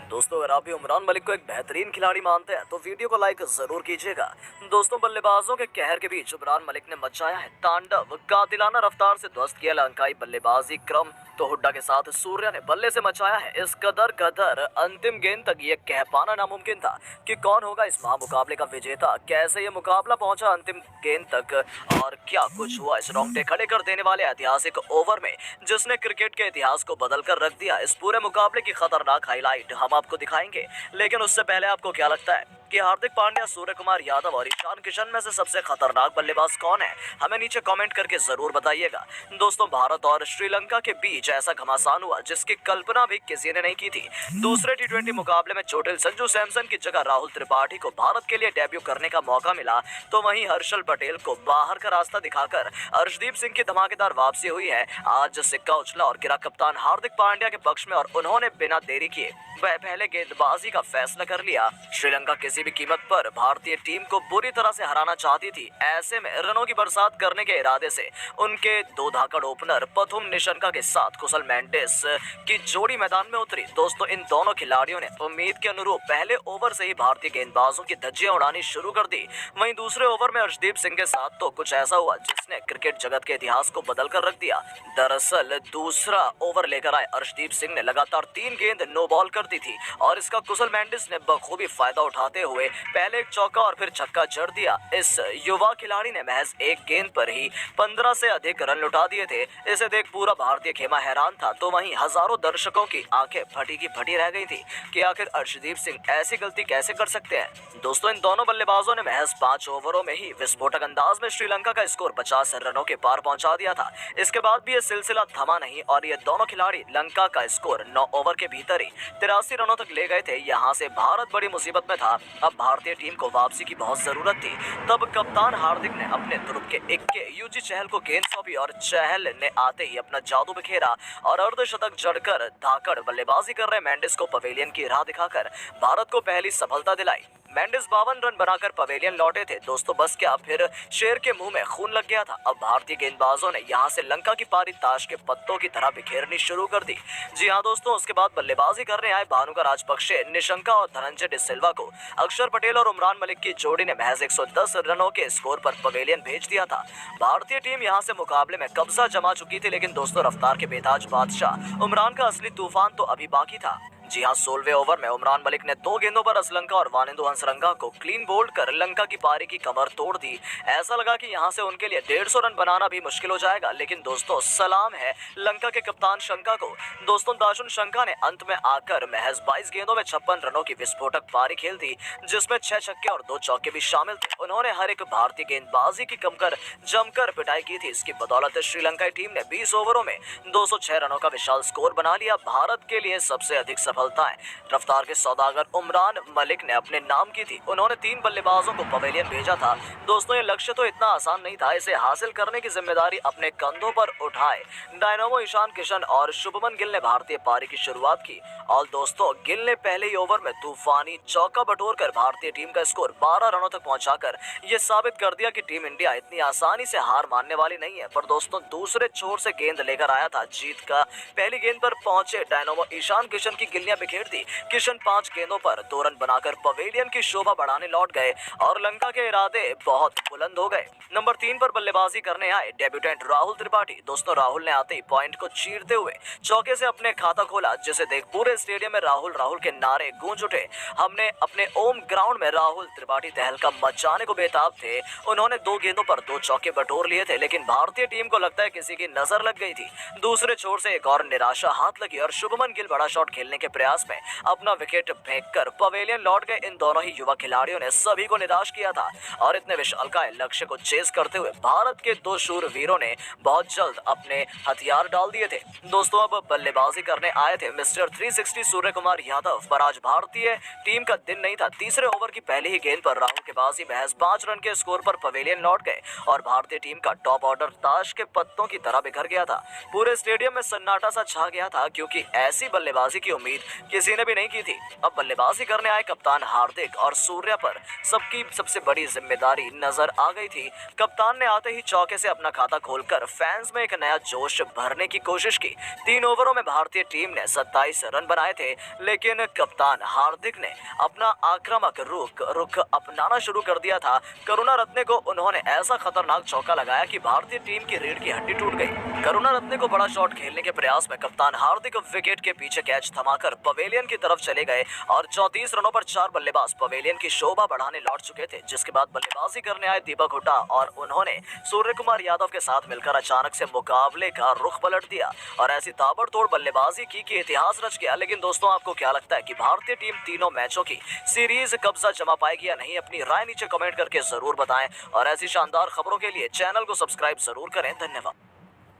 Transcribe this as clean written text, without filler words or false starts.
दोस्तों, अगर आप भी उमरान मलिक को एक बेहतरीन खिलाड़ी मानते हैं तो वीडियो को लाइक जरूर कीजिएगा। दोस्तों, बल्लेबाजों के कहर के बीच उमरान मलिक ने मचाया है तांडव। कातिलाना रफ्तार से ध्वस्त किया लंकाई बल्लेबाजी क्रम। तो हुड्डा के साथ सूर्या ने बल्ले से मचाया है इस कदर कदर। अंतिम गेंद तक ये कह पाना नामुमकिन था कि कौन होगा इस महामुकाबले का विजेता। कैसे ये मुकाबला पहुंचा अंतिम गेंद तक और क्या कुछ हुआ इस रोंगटे खड़े कर देने वाले ऐतिहासिक ओवर में, जिसने क्रिकेट के इतिहास को बदल कर रख दिया। इस पूरे मुकाबले की खतरनाक हाईलाइट हम आपको दिखाएंगे, लेकिन उससे पहले आपको क्या लगता है कि हार्दिक पांड्या, सूर्य कुमार यादव और ईशान किशन में से सबसे खतरनाक बल्लेबाज कौन है? हमें नीचे कमेंट करके जरूर बताइएगा। दोस्तों, भारत और श्रीलंका के बीच ऐसा घमासान हुआ जिसकी कल्पना भी किसी ने नहीं की थी। दूसरे टी20 मुकाबले में चोटिल संजू सैमसन की जगह राहुल त्रिपाठी को भारत के लिए डेब्यू करने का मौका मिला, तो वहीं हर्षल पटेल को बाहर का रास्ता दिखाकर अर्शदीप सिंह की धमाकेदार वापसी हुई है। आज सिक्का उछला और गिरा कप्तान हार्दिक पांड्या के पक्ष में और उन्होंने बिना देरी किए वह पहले गेंदबाजी का फैसला कर लिया। श्रीलंका किसी भी कीमत पर भारतीय टीम को बुरी तरह से हराना चाहती थी। ऐसे में रनों की बरसात करने के इरादे से उनके दो धाकड़ ओपनर पथुम निशंका के साथ कुशल मेंडिस की जोड़ी मैदान में उतरी। दोस्तों, इन दोनों खिलाड़ियों ने उम्मीद के अनुरूप पहले ओवर से ही भारतीय गेंदबाजों की धज्जियां उड़ानी शुरू कर दी। वहीं दूसरे ओवर में अर्शदीप सिंह के साथ तो कुछ ऐसा हुआ जिसने क्रिकेट जगत के इतिहास को बदल कर रख दिया। दरअसल दूसरा ओवर लेकर आए अर्शदीप सिंह ने लगातार 3 गेंद नो बॉल कर दी थी और इसका कुशल मेंडिस ने बखूबी फायदा उठाते हुए पहले एक चौका और फिर छक्का जड़ दिया। इस युवा खिलाड़ी ने महज एक गेंद पर ही 15 से अधिक रन लुटा दिए थे। इसे देख पूरा भारतीय खेमा हैरान था, तो वहीं हजारों दर्शकों की आंखें फटी की फटी रह गई थी कि आखिर अर्शदीप सिंह ऐसी गलती कैसे कर सकते हैं। दोस्तों, इन दोनों बल्लेबाजों ने महज 5 ओवरों में ही विस्फोटक अंदाज में श्रीलंका का स्कोर 50 रनों के पार पहुंचा दिया था। इसके बाद भी यह सिलसिला थमा नहीं और ये दोनों खिलाड़ी लंका का स्कोर 9 ओवर के भीतर ही 83 रनों तक ले गए थे। यहाँ से भारत बड़ी मुसीबत में था। अब भारतीय टीम को वापसी की बहुत जरूरत थी। तब कप्तान हार्दिक ने अपने ध्रुव के इक्के यूजी चहल को गेंद सौंपी और चहल ने आते ही अपना जादू बिखेरा और अर्धशतक जड़कर धाकड़ बल्लेबाजी कर रहे मेंडिस को पवेलियन की राह दिखाकर भारत को पहली सफलता दिलाई। मेंडिस 52 रन बनाकर पवेलियन लौटे थे। दोस्तों, बस क्या, फिर शेर के मुंह में खून लग गया था। अब भारतीय गेंदबाजों ने यहां से लंका की पारी ताश के पत्तों की तरह बिखेरनी शुरू कर दी। जी हां दोस्तों, उसके बाद बल्लेबाजी करने आए भानुका राजपक्षे, निशंका और धनंजय डिसिल्वा को अक्षर पटेल और उमरान मलिक की जोड़ी ने महज 110 रनों के स्कोर पर पवेलियन भेज दिया था। भारतीय टीम यहां से मुकाबले में कब्जा जमा चुकी थी, लेकिन दोस्तों, रफ्तार के बेताज बादशाह उमरान का असली तूफान तो अभी बाकी था। जी हां, 16वें ओवर में उमरान मलिक ने 2 गेंदों पर असलंका और वानिंदु हंसरंगा को क्लीन बोल्ड कर लंका की पारी की कमर तोड़ दी। ऐसा लगा कि यहां से उनके लिए 150 रन बनाना भी मुश्किल हो जाएगा, लेकिन दोस्तों, सलाम है लंका के कप्तान शंका को। दोस्तों, दाशुन शंका ने अंत में आकर महज 22 गेंदों में 56 रनों की विस्फोटक पारी खेल दी, जिसमें 6 छक्के और 2 चौके भी शामिल थे। उन्होंने हर एक भारतीय गेंदबाजी की जमकर पिटाई की थी। इसकी बदौलत श्रीलंकाई टीम ने 20 ओवरों में 206 रनों का विशाल स्कोर बना लिया। भारत के लिए सबसे अधिक सफलताएं रफ्तार के सौदागर उमरान मलिक ने अपने नाम की थी। उन्होंने 3 बल्लेबाजों को पवेलियन भेजा था। दोस्तों, ये लक्ष्य तो इतना आसान नहीं था। इसे हासिल करने की जिम्मेदारी अपने कंधों पर उठाए डायनामो ईशान किशन और शुभमन गिल ने भारतीय पारी की शुरुआत की। और दोस्तों, गिल ने पहले ही ओवर में तूफानी चौका बटोरकर भारतीय टीम का स्कोर 12 रनों तक पहुंचाकर यह साबित कर दिया कि टीम इंडिया इतनी आसानी से हार मानने वाली नहीं है। पर दोस्तों, दूसरे छोर से गेंद लेकर आया था जीत का। पहली गेंद पर पहुंचे डायनामो ईशान किशन की गिल्लियां बिखेर दी। किशन 5 गेंदों पर 2 रन बनाकर पवेलियन की शोभा बढ़ाने लौट गए और लंका के इरादे बहुत बुलंद हो गए। नंबर 3 पर बल्लेबाजी करने आए डेब्यूटेंट राहुल त्रिपाठी। दोस्तों, राहुल ने आते ही पॉइंट को चीरते हुए चौके से अपने खाता खोला, जिसे देख पूरे स्टेडियम में राहुल राहुल के नारे गूंज उठे। हमने अपने ओम ग्राउंड में राहुल त्रिपाठी तहलका मचाने को बेताब थे। उन्होंने 2 गेंदों पर 2 चौके बटोर लिए थे, लेकिन भारतीय टीम को लगता है किसी की नजर लग गई थी। दूसरे छोर से एक और निराशा हाथ लगी और शुभमन गिल बड़ा शॉट खेलने के प्रयास में अपना विकेट फेंककर पवेलियन लौट गए। इन दोनों ही युवा खिलाड़ियों ने सभी को निराश किया था और इतने विशालकाय लक्ष्य को चेस करते हुए भारत के 2 शूरवीरों ने बहुत जल्द अपने हथियार डाल दिए थे। दोस्तों, अब बल्लेबाजी करने आए थे मिस्टर 360 सूर्य कुमार यादव। पर आज भारतीय टीम का दिन नहीं था। तीसरे ओवर की पहली ही गेंद पर राहुल के बाजी महज 5 रन के स्कोर पर पवेलियन लौट गए और भारतीय टीम का टॉप ऑर्डर ताश के पत्तों की तरह बिखर गया था। पूरे स्टेडियम में सन्नाटा सा छा गया था, क्योंकि ऐसी बल्लेबाजी की उम्मीद किसी ने भी नहीं की थी। अब बल्लेबाजी करने आए कप्तान हार्दिक और सूर्या पर सबकी सबसे बड़ी जिम्मेदारी नजर आ गई थी। कप्तान ने आते ही चौके से अपना खाता खोलकर फैंस में एक नया जोश भरने की कोशिश की। 3 ओवरों में भारतीय टीम ने 27 रन बनाए थे, लेकिन कप्तान हार्दिक ने अपना आक्रामक रुख अपनाना शुरू कर दिया था। करुणारत्ने को उन्होंने ऐसा खतरनाक चौका लगाया कि भारतीय टीम की रीढ़ की हड्डी टूट गई। करुणारत्ने को बड़ा शॉट खेलने के प्रयास में कप्तान हार्दिक विकेट के पीछे कैच थमाकर पवेलियन की तरफ चले गए और 34 रनों पर 4 बल्लेबाज पवेलियन की शोभा बढ़ाने लौट चुके थे, जिसके बाद बल्लेबाजी करने आए दीपक हुड्डा और उन्होंने सूर्य कुमार यादव के साथ मिलकर अचानक से मुकाबले का रुख पलट दिया और ऐसी ताबड़तोड़ बल्लेबाजी की कि इतिहास रच गया। लेकिन दोस्तों, आपको क्या लगता है कि भारतीय टीम तीनों मैचों की सीरीज कब्जा जमा पाएगी या नहीं? अपनी राय नीचे कमेंट करके जरूर बताएं और ऐसी शानदार खबरों के लिए चैनल को सब्सक्राइब जरूर करें। धन्यवाद।